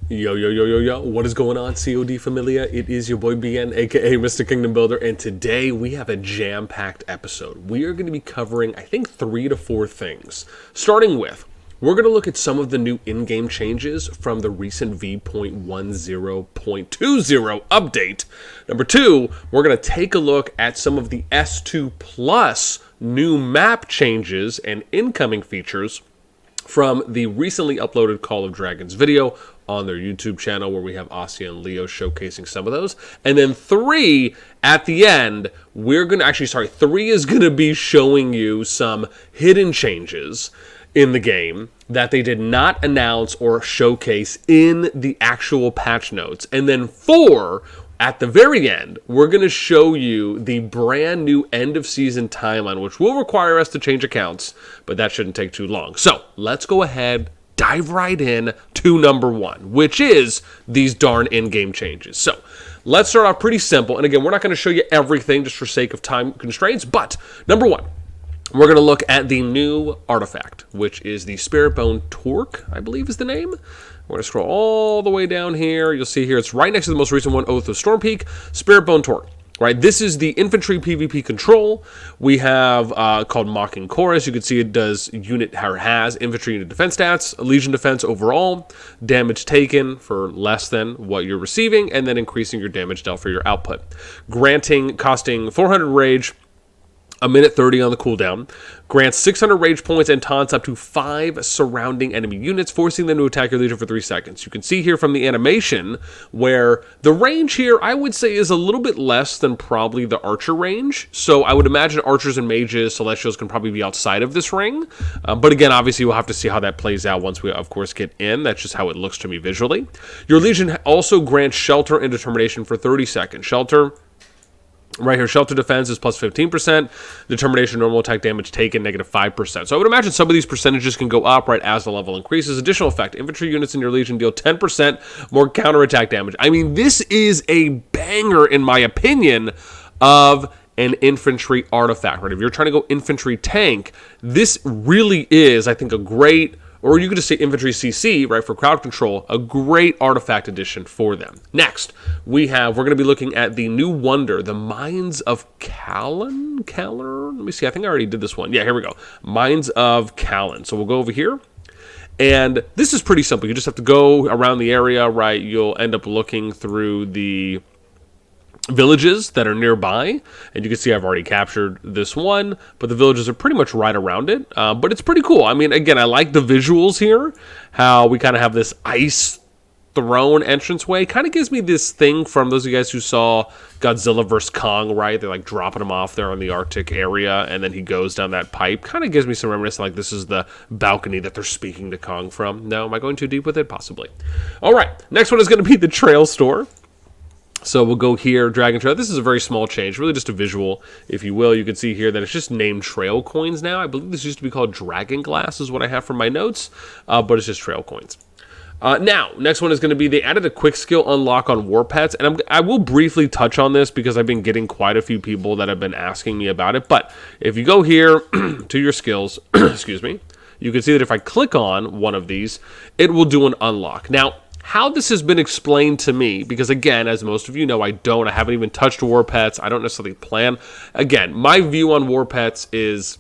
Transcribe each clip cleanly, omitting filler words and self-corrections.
Yo, yo, yo, yo, yo, what is going on, COD Familia? It is your boy BN, aka Mr. Kingdom Builder, and today we have a jam-packed episode. We are going to be covering, I think, 3 to 4 things. Starting with, we're going to look at some of the new in-game changes from the recent V1.0.20 update. Number 2, we're going to take a look at some of the S2 Plus new map changes and incoming features from the recently uploaded Call of Dragons video on their YouTube channel, where we have Asia and Leo showcasing some of those. And then 3, at the end, we're going to, 3 is going to be showing you some hidden changes in the game that they did not announce or showcase in the actual patch notes. And then 4, at the very end, we're going to show you the brand new end of season timeline, which will require us to change accounts, but that shouldn't take too long. So let's go ahead, dive right in to number 1, which is these darn in-game changes. So let's start off pretty simple. And again, we're not going to show you everything just for sake of time constraints, but number 1, we're going to look at the new artifact, which is the Spirit Bone Torque, I believe is the name. We're going to scroll all the way down here. You'll see here it's right next to the most recent one, Oath of Stormpeak, Spirit Bone Torque. Right, this is the infantry PvP control. We have called Mocking Chorus. You can see it does has infantry unit defense stats, Legion defense overall, damage taken for less than what you're receiving, and then increasing your damage dealt for your output. Costing 400 rage, a minute 30 on the cooldown, grants 600 rage points and taunts up to 5 surrounding enemy units, forcing them to attack your legion for 3 seconds. You can see here from the animation where the range here, I would say, is a little bit less than probably the archer range. So I would imagine archers and mages, celestials can probably be outside of this ring. But again, obviously, we'll have to see how that plays out once we, of course, get in. That's just how it looks to me visually. Your legion also grants shelter and determination for 30 seconds. Shelter, right here, shelter defense is plus 15%. Determination, normal attack damage taken, negative 5%. So I would imagine some of these percentages can go up, right, as the level increases. Additional effect, infantry units in your legion deal 10% more counterattack damage. I mean, this is a banger, in my opinion, of an infantry artifact, right? If you're trying to go infantry tank, this really is, I think, a great, or you could just say infantry CC, right, for crowd control, a great artifact addition for them. Next, we're going to be looking at the new wonder, the Mines of Callan? Let me see, I think I already did this one. Yeah, here we go. Mines of Callan. So we'll go over here. And this is pretty simple. You just have to go around the area, right? You'll end up looking through the villages that are nearby, and you can see I've already captured this one, but the villages are pretty much right around it, but it's pretty cool. I mean, again, I like the visuals here, how we kind of have this ice throne entranceway. Kind of gives me this thing from those of you guys who saw Godzilla vs. Kong, right? They're like dropping him off there in the Arctic area, and then he goes down that pipe. Kind of gives me some reminiscence, like this is the balcony that they're speaking to Kong from. No, am I going too deep with it? Possibly. All right, next one is going to be the Trail Store. So we'll go here, Dragon Trail. This is a very small change, really just a visual, if you will. You can see here that it's just named Trail Coins now. I believe this used to be called Dragon Glass is what I have from my notes, but it's just Trail Coins. Now, next one is going to be, they added a quick skill unlock on war pets, and I will briefly touch on this because I've been getting quite a few people that have been asking me about it. But if you go here to your skills, excuse me, you can see that if I click on one of these, it will do an unlock. Now, how this has been explained to me, because again, as most of you know, I haven't even touched war pets. I don't necessarily plan. Again, my view on war pets is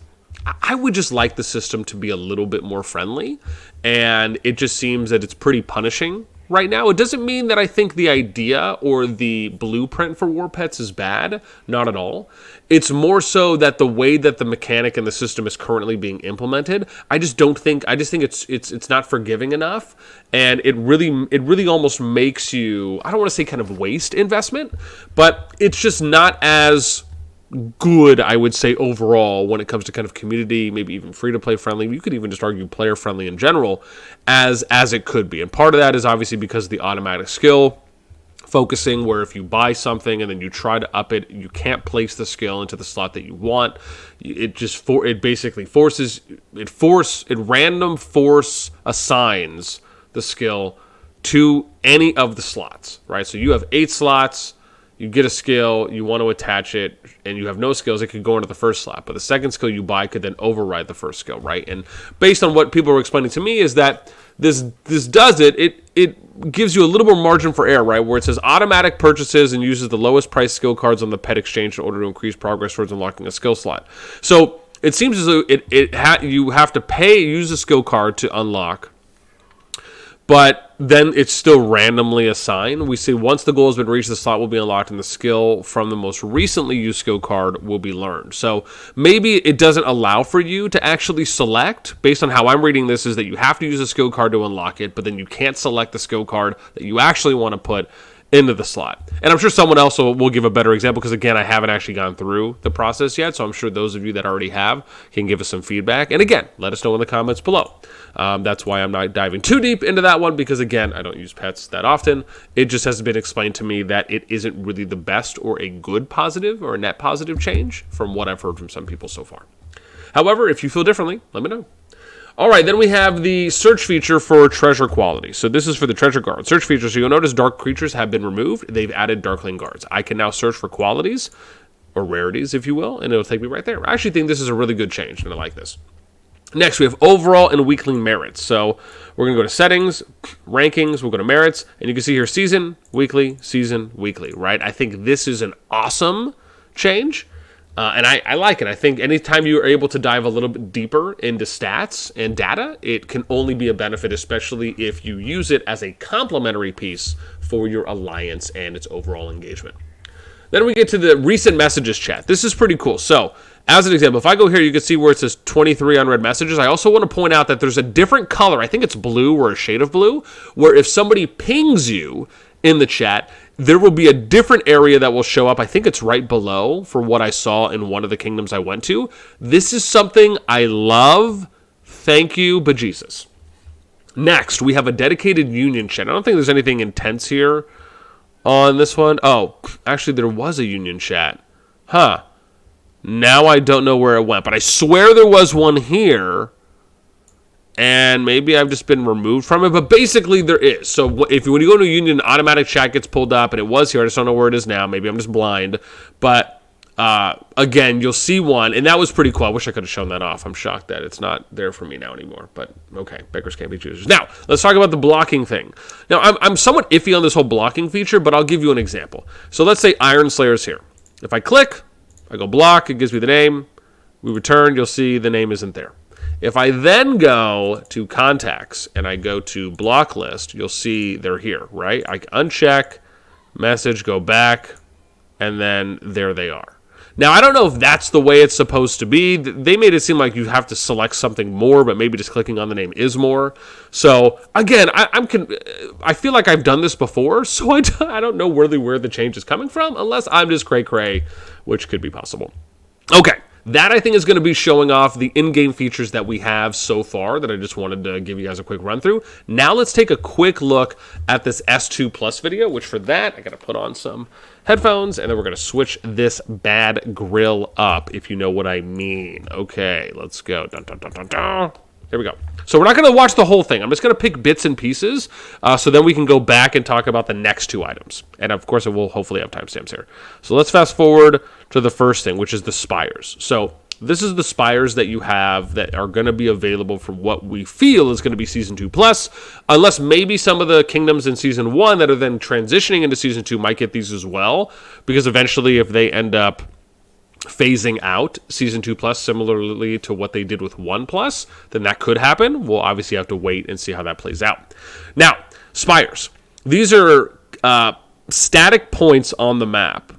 I would just like the system to be a little bit more friendly, and it just seems that it's pretty punishing right now. It doesn't mean that I think the idea or the blueprint for war pets is bad. Not at all. It's more so that the way that the mechanic and the system is currently being implemented, I just think it's not forgiving enough, and it really almost makes you, I don't want to say kind of waste investment, but it's just not as good, I would say, overall when it comes to kind of community, maybe even free-to-play friendly. You could even just argue player friendly in general, as it could be. And part of that is obviously because of the automatic skill focusing, where if you buy something and then you try to up it, you can't place the skill into the slot that you want. It basically random force assigns the skill to any of the slots, right? So you have 8 slots. You get a skill, you want to attach it, and you have no skills, it could go into the first slot. But the second skill you buy could then override the first skill, right? And based on what people were explaining to me is that this does it gives you a little more margin for error, right? Where it says automatic purchases and uses the lowest price skill cards on the pet exchange in order to increase progress towards unlocking a skill slot. So it seems as though you have to use a skill card to unlock, but then it's still randomly assigned. We see once the goal has been reached, the slot will be unlocked and the skill from the most recently used skill card will be learned. So maybe it doesn't allow for you to actually select, based on how I'm reading this, is that you have to use a skill card to unlock it, but then you can't select the skill card that you actually want to put into the slot. And I'm sure someone else will give a better example, because again, I haven't actually gone through the process yet, so I'm sure those of you that already have can give us some feedback. And again, let us know in the comments below. That's why I'm not diving too deep into that one, because again, I don't use pets that often. It just hasn't been explained to me that it isn't really the best or a good positive or a net positive change from what I've heard from some people so far. However, if you feel differently, let me know. All right, then we have the search feature for treasure quality. So this is for the treasure guard search feature. So you'll notice dark creatures have been removed. They've added darkling guards. I can now search for qualities, or rarities, if you will, and it'll take me right there. I actually think this is a really good change, and I like this. Next, we have overall and weekly merits. So we're going to go to settings, rankings, we'll go to merits, and you can see here season, weekly, right? I think this is an awesome change. And I like it. I think anytime you are able to dive a little bit deeper into stats and data, it can only be a benefit, especially if you use it as a complementary piece for your alliance and its overall engagement. Then we get to the recent messages chat. This is pretty cool. So, as an example, if I go here, you can see where it says 23 unread messages. I also want to point out that there's a different color. I think it's blue or a shade of blue, where if somebody pings you in the chat, there will be a different area that will show up. I think it's right below for what I saw in one of the kingdoms I went to. This is something I love. Thank you, bejesus. Next, we have a dedicated union chat. I don't think there's anything intense here on this one. Oh, actually, there was a union chat. Huh. Now I don't know where it went, but I swear there was one here. And maybe I've just been removed from it, but basically there is. So when you go to a union, automatic chat gets pulled up, and it was here. I just don't know where it is now. Maybe I'm just blind. But again, you'll see one, and that was pretty cool. I wish I could have shown that off. I'm shocked that it's not there for me now anymore. But okay, beggars can't be choosers. Now, let's talk about the blocking thing. Now, I'm somewhat iffy on this whole blocking feature, but I'll give you an example. So let's say Iron Slayer's here. If I click, I go block, it gives me the name. We return, you'll see the name isn't there. If I then go to contacts and I go to block list, you'll see they're here, right? I uncheck, message, go back, and then there they are. Now, I don't know if that's the way it's supposed to be. They made it seem like you have to select something more, but maybe just clicking on the name is more. So, again, I feel like I've done this before, so I don't know really where the change is coming from, unless I'm just cray-cray, which could be possible. Okay. That, I think, is going to be showing off the in-game features that we have so far that I just wanted to give you guys a quick run through. Now let's take a quick look at this S2 Plus video, which for that, I got to put on some headphones, and then we're going to switch this bad grill up, if you know what I mean. Okay, let's go. Dun, dun, dun, dun, dun. There we go. So we're not going to watch the whole thing. I'm just going to pick bits and pieces, so then we can go back and talk about the next two items. And, of course, it will hopefully have timestamps here. So let's fast forward to the first thing, which is the spires. So this is the spires that you have that are going to be available for what we feel is going to be Season 2 Plus, unless maybe some of the kingdoms in Season 1 that are then transitioning into Season 2 might get these as well, because eventually if they end up phasing out Season 2 Plus similarly to what they did with 1 Plus, then that could happen. We'll obviously have to wait and see how that plays out. Now, spires. These are static points on the map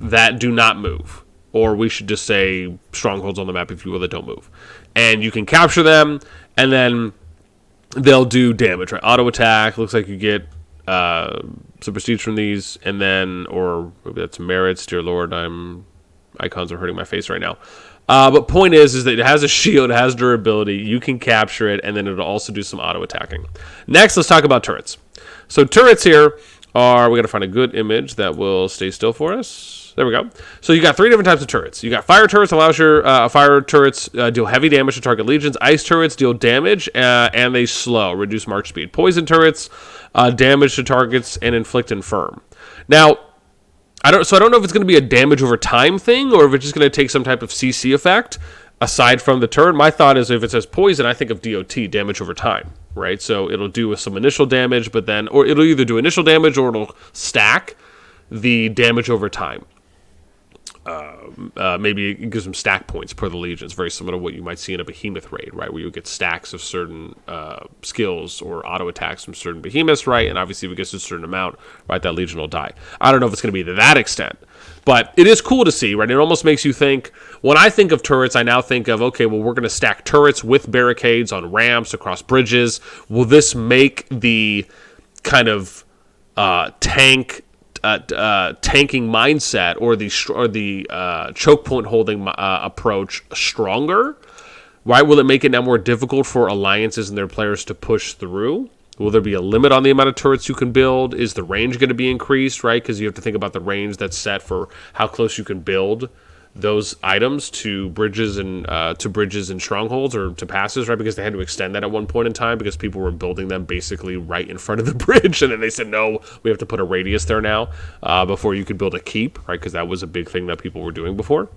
that do not move. Or we should just say strongholds on the map, if you will, that don't move. And you can capture them, and then they'll do damage, right? Auto attack. Looks like you get some prestige from these, and then, or maybe that's merits. Dear Lord, icons are hurting my face right now. But point is that it has a shield, it has durability, you can capture it, and then it'll also do some auto attacking. Next, let's talk about turrets. So turrets here are, we got to find a good image that will stay still for us. There we go. So you got three different types of turrets. You got fire turrets, allows your fire turrets deal heavy damage to target legions. Ice turrets deal damage and they slow, reduce march speed. Poison turrets damage to targets and inflict infirm. Now, I don't know if it's going to be a damage over time thing or if it's just going to take some type of CC effect aside from the turret. My thought is if it says poison, I think of DOT, damage over time. right? So it'll do some initial damage, but then, or it'll either do initial damage or it'll stack the damage over time. Maybe it gives them stack points per the legions, very similar to what you might see in a behemoth raid, right? Where you get stacks of certain skills or auto attacks from certain behemoths, right? And obviously if it gets to a certain amount, right, that legion will die. I don't know if it's going to be to that extent, but it is cool to see, right? It almost makes you think, when I think of turrets, I now think of, okay, well, we're going to stack turrets with barricades on ramps, across bridges. Will this make the kind of tanking mindset or the choke point holding approach stronger? Right? Will it make it now more difficult for alliances and their players to push through? Will there be a limit on the amount of turrets you can build? Is the range going to be increased? Right? Because you have to think about the range that's set for how close you can build those items to bridges and strongholds or to passes, right? Because they had to extend that at one point in time because people were building them basically right in front of the bridge, and then they said, no, we have to put a radius there now before you could build a keep, right? Because that was a big thing that people were doing before.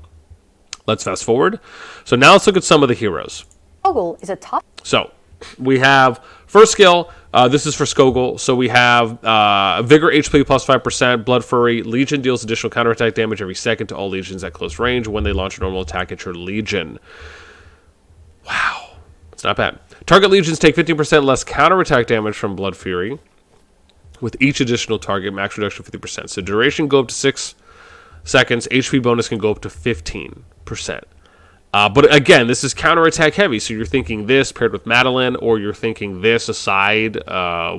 Let's fast forward. So now let's look at some of the heroes. Skogul is a top. So we have first skill. This is for Skogul. So we have Vigor HP plus 5%, Blood Fury. Legion deals additional counterattack damage every second to all legions at close range when they launch a normal attack at your legion. Wow. It's not bad. Target legions take 15% less counterattack damage from Blood Fury with each additional target, max reduction 50%. So duration go up to 6 seconds. HP bonus can go up to 15%. But again, this is counterattack heavy, so you're thinking this paired with Madeline, or you're thinking this aside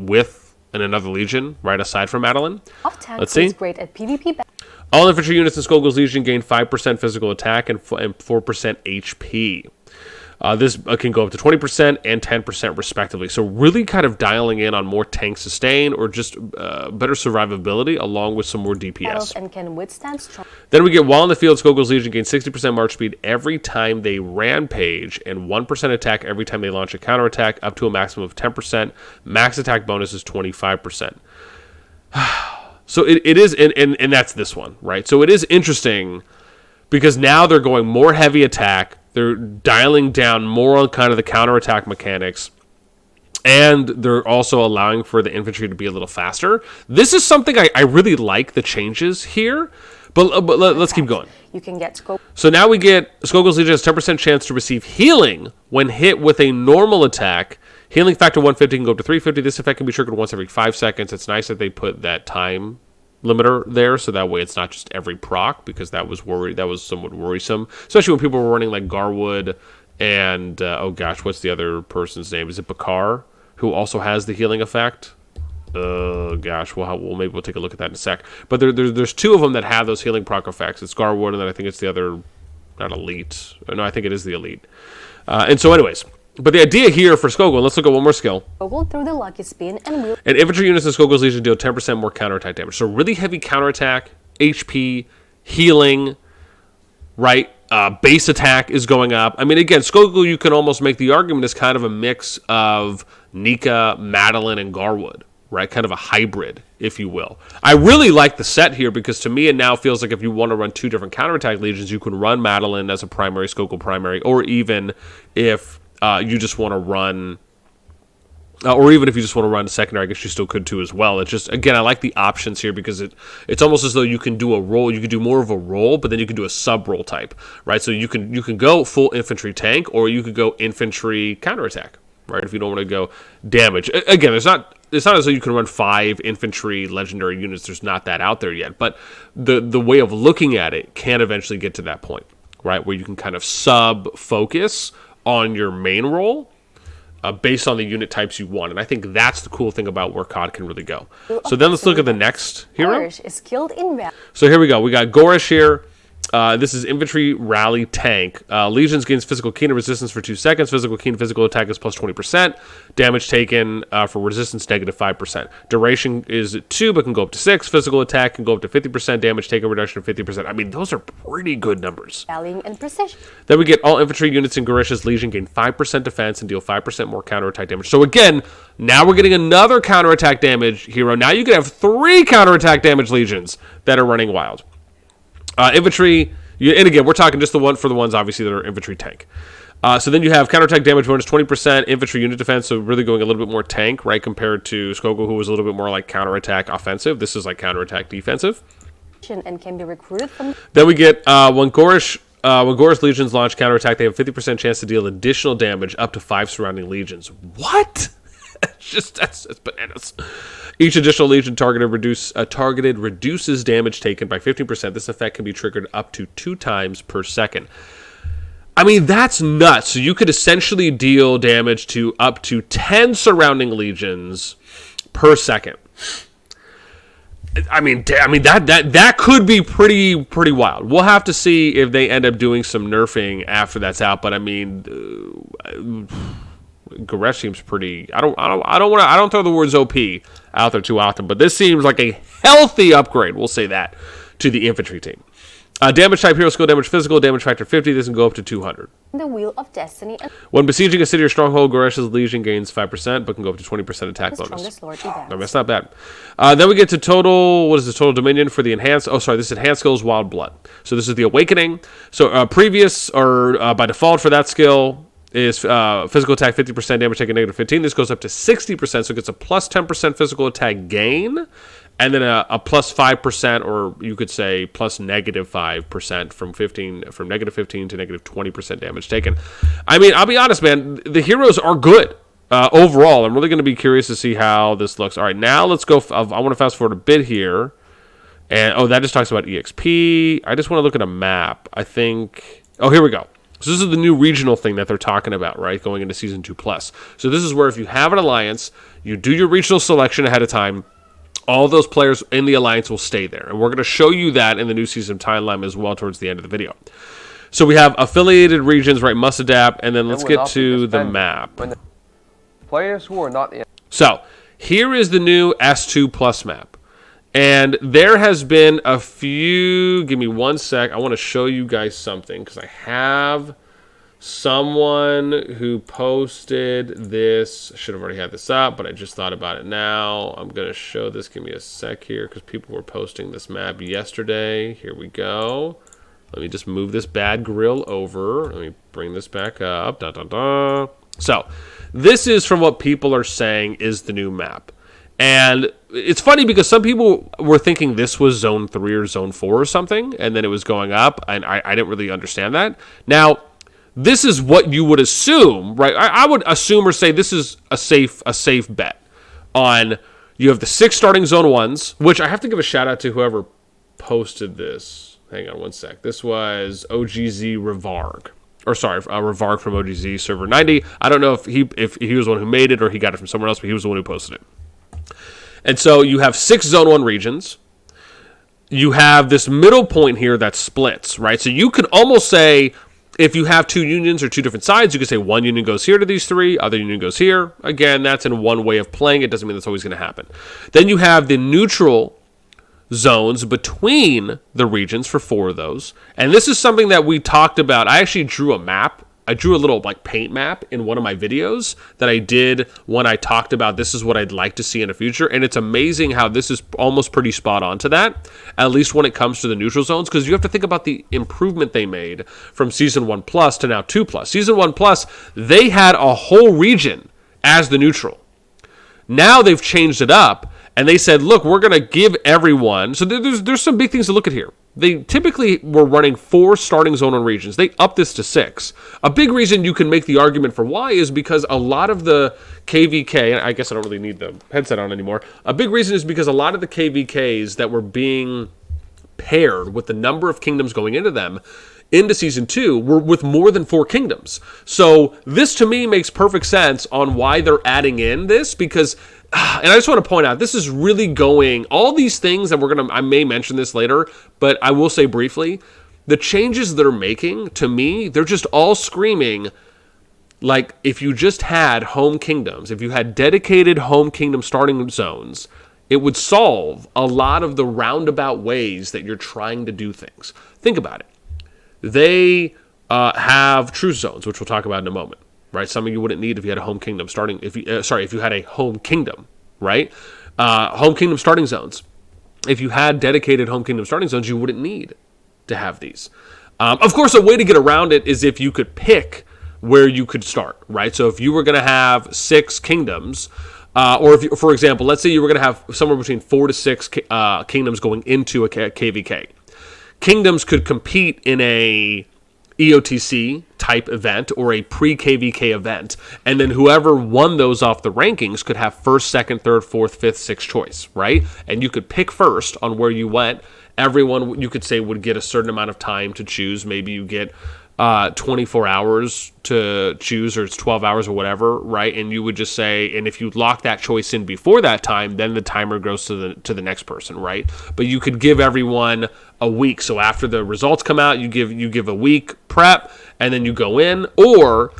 with another Legion, right, aside from Madeline. Let's see. Great at PvP. All infantry units in Skogul's Legion gain 5% physical attack and 4% HP. This can go up to 20% and 10% respectively. So really kind of dialing in on more tank sustain or just better survivability along with some more DPS. And can withstand strong. Then we get while in the field, Skogul's Legion gains 60% march speed every time they rampage and 1% attack every time they launch a counterattack up to a maximum of 10%. Max attack bonus is 25%. So it is, and that's this one, right? So it is interesting because now they're going more heavy attack. They're dialing down more on kind of the counterattack mechanics. And they're also allowing for the infantry to be a little faster. This is something I really like, the changes here. But let's keep going. You can get Skogul. So now we get Skogul's Legion has 10% chance to receive healing when hit with a normal attack. Healing factor 150 can go up to 350. This effect can be triggered once every 5 seconds. It's nice that they put that time limiter there, so that way it's not just every proc, because that was somewhat worrisome, especially when people were running like Garwood and oh gosh, what's the other person's name? Is it Bakar, who also has the healing effect? Gosh, maybe we'll take a look at that in a sec. But there's two of them that have those healing proc effects. It's Garwood, and then I think it's the other, not Elite. No, I think it is the Elite. And so, anyways. But the idea here for Skogul, let's look at one more skill. Skogul through the lucky spin and infantry units in Skogul's Legion deal 10% more counterattack damage. So really heavy counterattack, HP, healing, right? Base attack is going up. I mean, again, Skogul, you can almost make the argument is kind of a mix of Nika, Madeline, and Garwood, right? Kind of a hybrid, if you will. I really like the set here because to me it now feels like if you want to run two different counterattack legions, you can run Madeline as a primary, Skogul primary, or even if you just want to run, or even if you just want to run a secondary, I guess you still could too as well. It's just, again, I like the options here because it's almost as though you can do a role, you can do more of a role, but then you can do a sub-role type, right? So you can go full infantry tank, or you could go infantry counterattack, right? If you don't want to go damage. Again, it's not as though you can run 5 infantry legendary units. There's not that out there yet, but the way of looking at it can eventually get to that point, right? Where you can kind of sub-focus on your main role based on the unit types you want. And I think that's the cool thing about where CoD can really go. So then let's look at the next hero. Gorish is skilled in so here we go. We got Gorish here. This is infantry rally tank. Legions gains physical keen and resistance for 2 seconds. Physical keen physical attack is plus 20%. Damage taken for resistance negative 5%. Duration is 2 but can go up to 6. Physical attack can go up to 50%. Damage taken reduction of 50%. I mean, those are pretty good numbers. rallying and precision. Then we get all infantry units in Gorish's Legion gain 5% defense and deal 5% more counterattack damage. So again, now we're getting another counterattack damage hero. Now you can have 3 counterattack damage legions that are running wild. Infantry, and again, we're talking just the ones obviously that are infantry tank. So then you have counterattack damage bonus 20%, infantry unit defense, so really going a little bit more tank, right, compared to Skogul, who was a little bit more like counterattack offensive. This is like counterattack defensive. And can be recruited from. Then we get when Gorish legions launch counterattack, they have a 50% chance to deal additional damage up to 5 surrounding legions. What? That's bananas. Each additional legion targeted reduces damage taken by 15%. This effect can be triggered up to 2 times per second. I mean, that's nuts. So you could essentially deal damage to up to 10 surrounding legions per second. I mean that could be pretty wild. We'll have to see if they end up doing some nerfing after that's out. But I mean, Goresh seems pretty. I don't throw the words OP out there too often, but this seems like a healthy upgrade. We'll say that to the infantry team. Damage type hero skill damage physical damage factor 50. This can go up to 200. The Wheel of Destiny. When besieging a city or stronghold, Goresh's legion gains 5%, but can go up to 20% attack bonus. No, that's not bad. Then we get to total. What is the total dominion for the enhanced? Oh, sorry, this enhanced skill is Wild Blood. So this is the Awakening. So previous or by default for that skill is physical attack 50%, damage taken negative 15. This goes up to 60%, so it gets a plus 10% physical attack gain. And then a plus 5%, or you could say plus negative 5% from negative 15 to negative 20% damage taken. I mean, I'll be honest, man. The heroes are good overall. I'm really going to be curious to see how this looks. All right, now let's go. I want to fast forward a bit here. And, that just talks about EXP. I just want to look at a map. I think... Oh, here we go. So this is the new regional thing that they're talking about, right, going into Season 2+. So this is where if you have an alliance, you do your regional selection ahead of time, all those players in the alliance will stay there. And we're going to show you that in the new season timeline as well towards the end of the video. So we have affiliated regions, right, must adapt, and then let's get to the map. When the players who are not in. So here is the new S2 map. And there has been a few... Give me one sec. I want to show you guys something because I have someone who posted this. I should have already had this up, but I just thought about it now. I'm going to show this. Give me a sec here because people were posting this map yesterday. Here we go. Let me just move this bad grill over. Let me bring this back up. So this is from what people are saying is the new map. And it's funny because some people were thinking this was Zone 3 or Zone 4 or something, and then it was going up, and I didn't really understand that. Now, this is what you would assume, right? I would assume or say this is a safe bet on... You have the 6 starting Zone 1s, which I have to give a shout-out to whoever posted this. Hang on one sec. This was OGZ Revarg. Or sorry, Revarg from OGZ Server 90. I don't know if he was the one who made it or he got it from somewhere else, but he was the one who posted it. And so you have 6 Zone 1 regions. You have this middle point here that splits, right? So you could almost say, if you have 2 unions or 2 different sides, you could say one union goes here to these 3, other union goes here. Again, that's in one way of playing. It doesn't mean that's always going to happen. Then you have the neutral zones between the regions for 4 of those. And this is something that we talked about. I actually drew a map. I drew a little paint map in one of my videos that I did when I talked about this is what I'd like to see in the future. And it's amazing how this is almost pretty spot on to that, at least when it comes to the neutral zones, because you have to think about the improvement they made from Season 1+ to now 2+. Season 1+, they had a whole region as the neutral. Now they've changed it up, and they said, look, we're going to give everyone... So there's some big things to look at here. They typically were running 4 starting Zone 1 regions. They upped this to 6. A big reason you can make the argument for why is because a lot of the KVK... I guess I don't really need the headset on anymore. A big reason is because a lot of the KVKs that were being paired with the number of kingdoms going into them into Season 2 were with more than 4 kingdoms. So this, to me, makes perfect sense on why they're adding in this, because... And I just want to point out, this is really going... All these things, and I may mention this later, but I will say briefly, the changes they're making, to me, they're just all screaming, like, if you just had home kingdoms, if you had dedicated home kingdom starting zones, it would solve a lot of the roundabout ways that you're trying to do things. Think about it. They have truce zones, which we'll talk about in a moment. Right, something you wouldn't need if you had a home kingdom starting. If you had a home kingdom, right? Home kingdom starting zones. If you had dedicated home kingdom starting zones, you wouldn't need to have these. Of course, a way to get around it is if you could pick where you could start, right? So if you were going to have 6 kingdoms, or if you, for example, let's say you were going to have somewhere between 4 to 6 kingdoms going into a KVK. Kingdoms could compete in a EOTC type event or a pre-KVK event, and then whoever won those off the rankings could have first, second, third, fourth, fifth, sixth choice, right? And you could pick first on where you went. Everyone, you could say, would get a certain amount of time to choose. Maybe you get 24 hours to choose, or it's 12 hours or whatever, right? And you would just say, and if you lock that choice in before that time, then the timer goes to the next person, right? But you could give everyone a week. So after the results come out, you give a week prep, and then you go in, or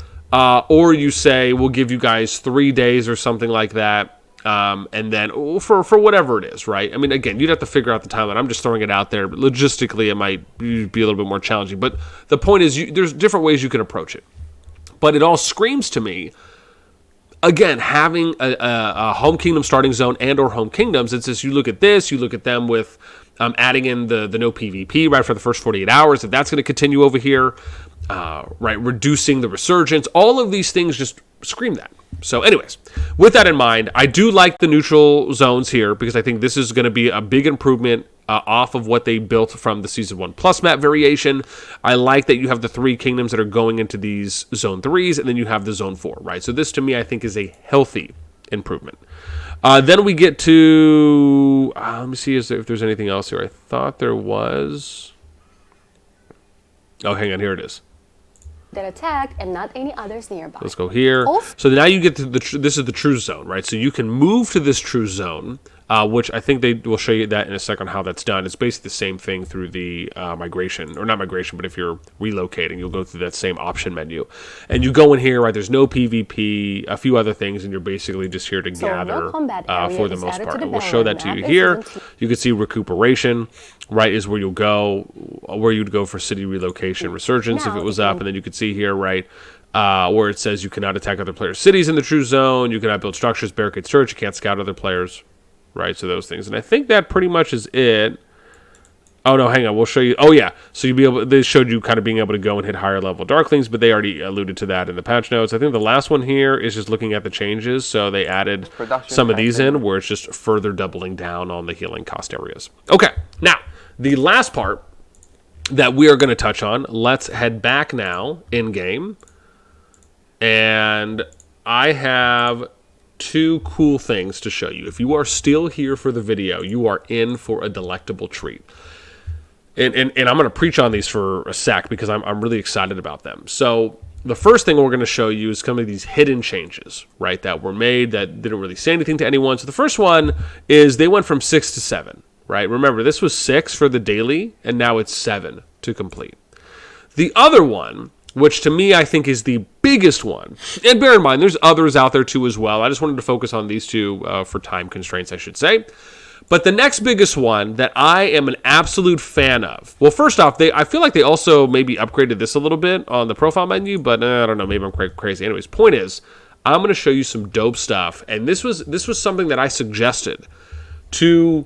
you say, we'll give you guys 3 days or something like that. And then for whatever it is, right? I mean, again, you'd have to figure out the timeline. I'm just throwing it out there. But logistically, it might be a little bit more challenging. But the point is, there's different ways you can approach it. But it all screams to me, again, having a home kingdom starting zone and or home kingdoms. It's just, you look at this, you look at them with adding in the no PvP right for the first 48 hours. If that's going to continue over here, right, reducing the resurgence, all of these things just scream that. So anyways, with that in mind, I do like the neutral zones here because I think this is going to be a big improvement off of what they built from the Season 1 Plus map variation. I like that you have the 3 kingdoms that are going into these Zone 3s, and then you have the Zone 4, right? So this, to me, I think is a healthy improvement. Then we get to... let me see if there's anything else here. I thought there was... Oh, hang on. Here it is. That attack and not any others nearby. Let's go here. So now you get to this is the TRUCE zone, right? So you can move to this TRUCE zone, which I think they will show you that in a second how that's done. It's basically the same thing through the migration, or not migration, but if you're relocating, you'll go through that same option menu. And you go in here, right? There's no PvP, a few other things, and you're basically just here to gather for the most part. And we'll show that to you here. You can see recuperation, right, is where you'll go, where you'd go for city relocation resurgence if it was up, and then you could see here, right, where it says you cannot attack other players' cities in the TRUCE zone, you cannot build structures, barricade search, you can't scout other players, right, so those things. And I think that pretty much is it. Oh, no, hang on, we'll show you. Oh, yeah, so you'll be able, they showed you kind of being able to go and hit higher level Darklings, but they already alluded to that in the patch notes. I think the last one here is just looking at the changes, so they added some of these in, where it's just further doubling down on the healing cost areas. Okay, now, the last part that we are going to touch on, let's head back now in-game, and I have 2 cool things to show you. If you are still here for the video, you are in for a delectable treat. And I'm going to preach on these for a sec because I'm really excited about them. So the first thing we're going to show you is some of these hidden changes, right, that were made that didn't really say anything to anyone. So the first one is they went from 6 to 7. Right? Remember, this was 6 for the daily, and now it's 7 to complete. The other one, which to me I think is the biggest one, and bear in mind, there's others out there too as well. I just wanted to focus on these 2 for time constraints, I should say. But the next biggest one that I am an absolute fan of, well, first off, I feel like they also maybe upgraded this a little bit on the profile menu, but I don't know, maybe I'm crazy. Anyways, point is, I'm going to show you some dope stuff, and this was something that I suggested to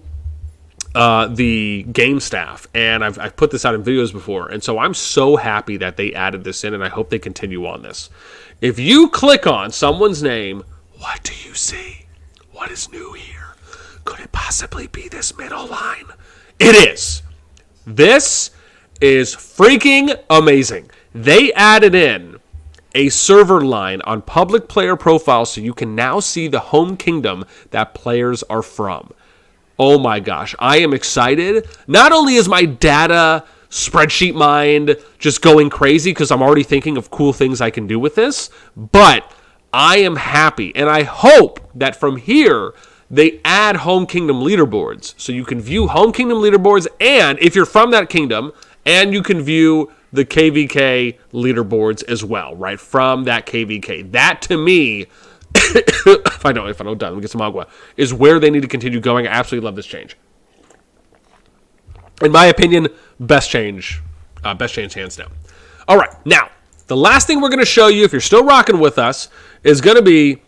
the game staff, and I've put this out in videos before, and so I'm so happy that they added this in, and I hope they continue on this. If you click on someone's name, what do you see? What is new here? Could it possibly be this middle line? It is. This is freaking amazing. They added in a server line on public player profiles so you can now see the home kingdom that players are from. Oh my gosh, I am excited. Not only is my data spreadsheet mind just going crazy because I'm already thinking of cool things I can do with this, but I am happy. And I hope that from here, they add home kingdom leaderboards. So you can view home kingdom leaderboards, and if you're from that kingdom, and you can view the KVK leaderboards as well, right? From that KVK. That to me... if I don't die, let me get some agua, is where they need to continue going. I absolutely love this change. In my opinion, best change hands down. All right, now, the last thing we're going to show you, if you're still rocking with us, is going to be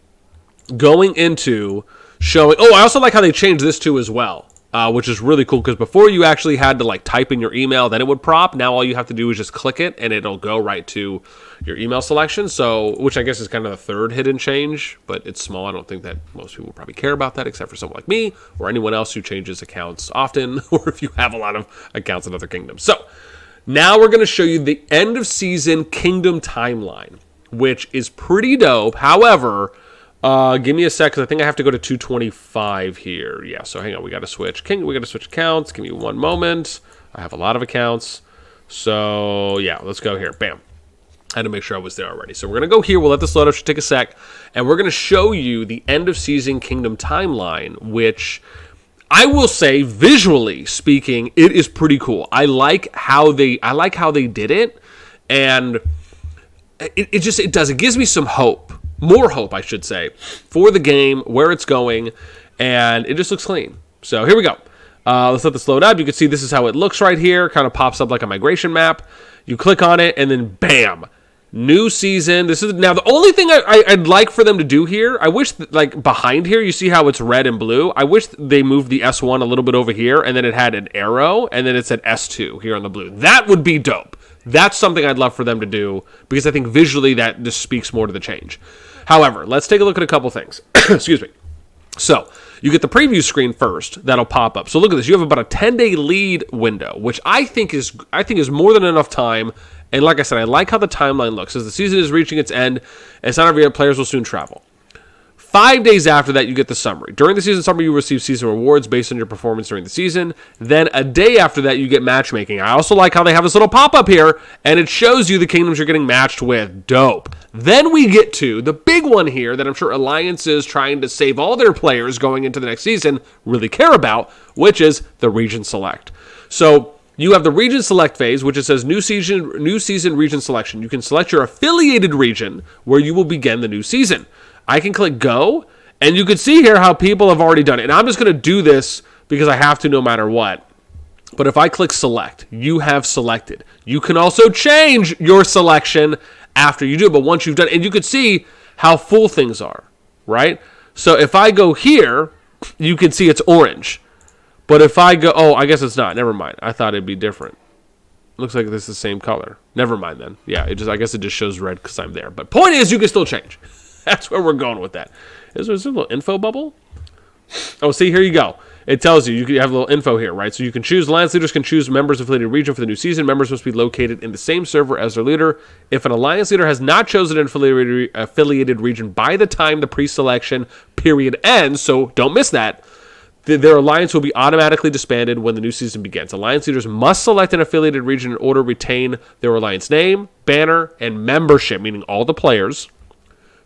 going into showing... Oh, I also like how they changed this too as well, which is really cool, because before you actually had to like type in your email, then it would prop. Now all you have to do is just click it, and it'll go right to your email selection. So, which I guess is kind of the third hidden change, but it's small. I don't think that most people probably care about that, except for someone like me or anyone else who changes accounts often, or if you have a lot of accounts in other kingdoms. So now we're going to show you the end of season kingdom timeline, which is pretty dope. However, give me a sec, because I think I have to go to 225 here. Yeah, so hang on. We got to switch. We got to switch accounts. Give me one moment. I have a lot of accounts. So yeah, let's go here. Bam. I had to make sure I was there already. So we're going to go here. We'll let this load up. Should take a sec. And we're going to show you the end of season kingdom timeline, which I will say, visually speaking, it is pretty cool. I like how they did it, and it gives me some hope, more hope, I should say, for the game, where it's going, and it just looks clean. So here we go. Let's let this load up. You can see this is how it looks right here. Kind of pops up like a migration map. You click on it, and then bam. New season. This is now the only thing I'd like for them to do here. I wish, like, behind here, you see how it's red and blue. I wish they moved the S1 a little bit over here, and then it had an arrow, and then it said S2 here on the blue. That would be dope. That's something I'd love for them to do, because I think visually that just speaks more to the change. However, let's take a look at a couple things. Excuse me. So you get the preview screen first. That'll pop up. So look at this. You have about a 10-day lead window, which I think is more than enough time. And like I said, I like how the timeline looks. As the season is reaching its end, and some of your players will soon travel. 5 days after that, you get the summary. During the season summary, you receive season rewards based on your performance during the season. Then a day after that, you get matchmaking. I also like how they have this little pop-up here, and it shows you the kingdoms you're getting matched with. Dope. Then we get to the big one here that I'm sure alliances trying to save all their players going into the next season really care about, which is the region select. So you have the region select phase, which it says new season region selection. You can select your affiliated region where you will begin the new season. I can click go, and you can see here how people have already done it. And I'm just going to do this because I have to no matter what. But if I click select, you have selected. You can also change your selection after you do it, but once you've done it, and you can see how full things are, right? So if I go here, you can see it's orange. But if I go, oh, I guess it's not. Never mind. I thought it'd be different. Looks like this is the same color. Never mind then. Yeah, I guess it just shows red because I'm there. But point is, you can still change. That's where we're going with that. Is there a little info bubble? Oh, see, here you go. It tells you have a little info here, right? So you can choose, alliance leaders can choose members of affiliated region for the new season. Members must be located in the same server as their leader. If an alliance leader has not chosen an affiliated region by the time the pre-selection period ends, so don't miss that, their alliance will be automatically disbanded when the new season begins. Alliance leaders must select an affiliated region in order to retain their alliance name, banner, and membership, meaning all the players.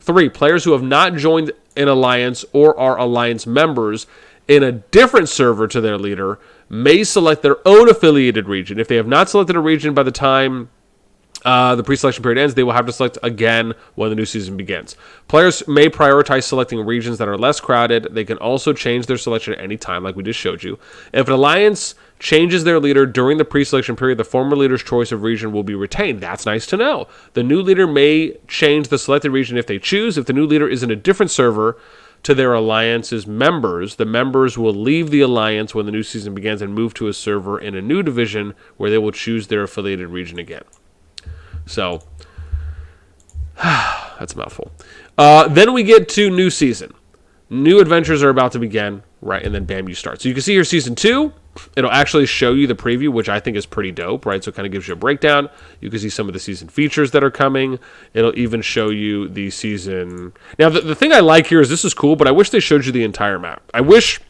3, players who have not joined an alliance or are alliance members in a different server to their leader may select their own affiliated region. If they have not selected a region by the time the pre-selection period ends, they will have to select again when the new season begins. Players may prioritize selecting regions that are less crowded. They can also change their selection at any time, like we just showed you. If an alliance changes their leader during the pre-selection period, the former leader's choice of region will be retained. That's nice to know. The new leader may change the selected region if they choose. If the new leader is in a different server to their alliance's members, the members will leave the alliance when the new season begins and move to a server in a new division where they will choose their affiliated region again. So, that's a mouthful. Then we get to new season. New adventures are about to begin, right? And then bam, you start. So you can see here season 2. It'll actually show you the preview, which I think is pretty dope, right? So it kind of gives you a breakdown. You can see some of the season features that are coming. It'll even show you the season. Now, the thing I like here is this is cool, but I wish they showed you the entire map. I wish,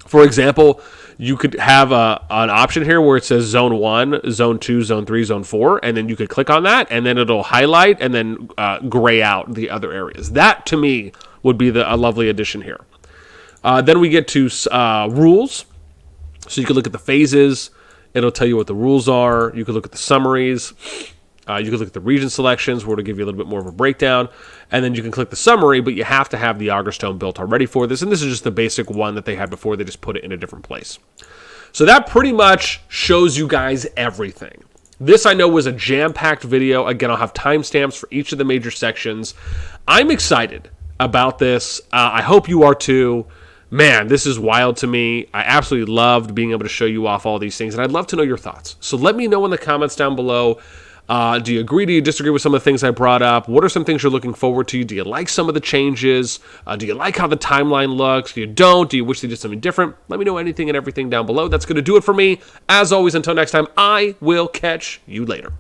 for example, you could have an option here where it says Zone 1, Zone 2, Zone 3, Zone 4, and then you could click on that, and then it'll highlight and then gray out the other areas. That, to me, would be a lovely addition here. Then we get to rules. So you can look at the phases. It'll tell you what the rules are. You can look at the summaries. You can look at the region selections, where it'll give you a little bit more of a breakdown. And then you can click the summary, but you have to have the Augur Stone built already for this. And this is just the basic one that they had before. They just put it in a different place. So that pretty much shows you guys everything. This, I know, was a jam-packed video. Again, I'll have timestamps for each of the major sections. I'm excited about this. I hope you are too. Man, this is wild to me. I absolutely loved being able to show you off all these things, and I'd love to know your thoughts. So let me know in the comments down below. Do you agree? Do you disagree with some of the things I brought up? What are some things you're looking forward to? Do you like some of the changes? Do you like how the timeline looks? Do you don't? Do you wish they did something different? Let me know anything and everything down below. That's going to do it for me. As always, until next time, I will catch you later.